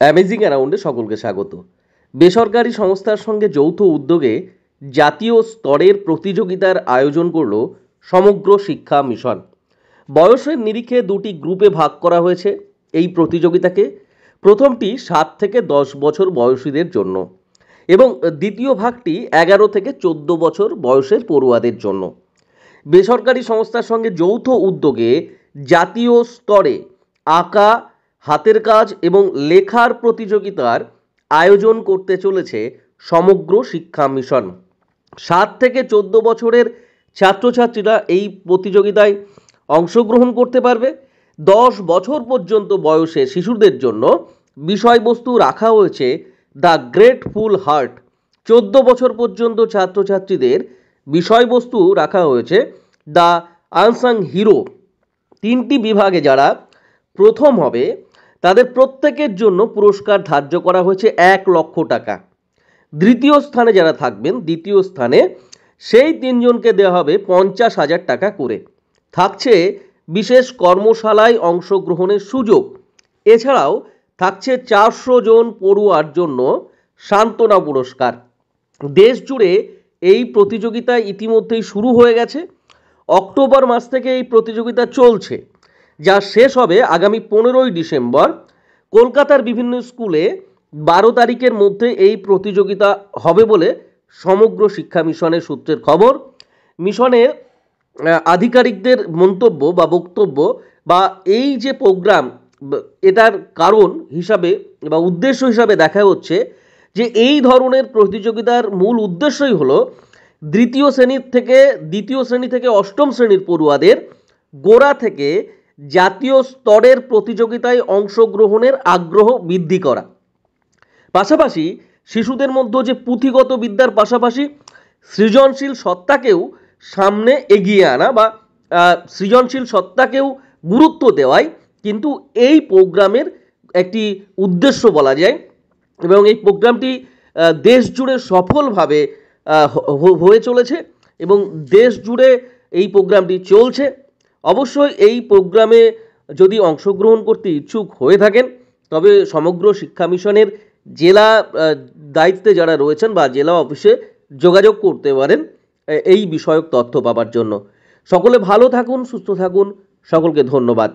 Amazing অ্যারাউন্ডে সকলকে স্বাগত। বেসরকারি সংস্থার সঙ্গে যৌথ উদ্যোগে জাতীয় স্তরের প্রতিযোগিতার আয়োজন করল সমগ্র শিক্ষা মিশন। বয়সের নিরিখে দুটি গ্রুপে ভাগ করা হয়েছে এই প্রতিযোগিতাকে। প্রথমটি 7 থেকে 10 বছর বয়সীদের জন্য এবং দ্বিতীয় ভাগটি 11 থেকে 14 বছর বয়সের পড়ুয়াদের জন্য। বেসরকারি সংস্থার সঙ্গে যৌথ উদ্যোগে জাতীয় স্তরে আঁকা, হাতের কাজ এবং লেখার প্রতিযোগিতার আয়োজন করতে চলেছে সমগ্র শিক্ষা মিশন। 7 থেকে 14 বছরের ছাত্রছাত্রীরা এই প্রতিযোগিতায় অংশগ্রহণ করতে পারবে। 10 বছর পর্যন্ত বয়সের শিশুদের জন্য বিষয়বস্তু রাখা হয়েছে দ্য গ্রেটফুল হার্ট। 14 বছর পর্যন্ত ছাত্রছাত্রীদের বিষয়বস্তু রাখা হয়েছে দ্য আনসাং হিরো। 3টি বিভাগে যারা প্রথম হবে তাদের প্রত্যেকের জন্য পুরস্কার ধার্য করা হয়েছে 1 লক্ষ টাকা। দ্বিতীয় স্থানে যারা থাকবেন, দ্বিতীয় স্থানে সেই 3 জনকে দেওয়া হবে 50,000 টাকা করে। থাকছে বিশেষ কর্মশালায় অংশগ্রহণের সুযোগ। এছাড়াও থাকছে 400 জন পড়ুয়ার জন্য সান্ত্বনা পুরস্কার। দেশ জুড়ে এই প্রতিযোগিতা ইতিমধ্যেই শুরু হয়ে গেছে। অক্টোবর মাস থেকে এই প্রতিযোগিতা চলছে, যা শেষ হবে আগামী 15ই ডিসেম্বর। কলকাতার বিভিন্ন স্কুলে 12 তারিখের মধ্যে এই প্রতিযোগিতা হবে বলে সমগ্র শিক্ষা মিশনের সূত্রের খবর। মিশনের আধিকারিকদের মন্তব্য বা বক্তব্য বা এই যে প্রোগ্রাম, এটার কারণ হিসাবে বা উদ্দেশ্য হিসাবে দেখা হচ্ছে যে এই ধরনের প্রতিযোগিতার মূল উদ্দেশ্যই হলো দ্বিতীয় শ্রেণী থেকে অষ্টম শ্রেণীর পড়ুয়াদের গোড়া থেকে জাতীয় স্তরের প্রতিযোগিতায় অংশগ্রহণের আগ্রহ বৃদ্ধি করা। পাশাপাশি শিশুদের মধ্যে যে পুঁথিগত বিদ্যার পাশাপাশি সৃজনশীল সত্তাকেও সামনে এগিয়ে আনা বা সৃজনশীল সত্তাকেও গুরুত্ব দেওয়াই কিন্তু এই প্রোগ্রামের একটি উদ্দেশ্য বলা যায়। এবং এই প্রোগ্রামটি দেশ জুড়ে সফলভাবে হয়ে চলেছে এবং দেশ জুড়ে এই প্রোগ্রামটি চলছে। অবশ্যই এই প্রোগ্রামে যদি অংশগ্রহণ করতে ইচ্ছুক হয়ে থাকেন তবে সমগ্র শিক্ষা মিশনের জেলা দায়িত্বে যারা রয়েছেন বা জেলা অফিসে যোগাযোগ করতে পারেন এই বিষয়ক তথ্য পাবার জন্য। সকলে ভালো থাকুন, সুস্থ থাকুন, সকলকে ধন্যবাদ।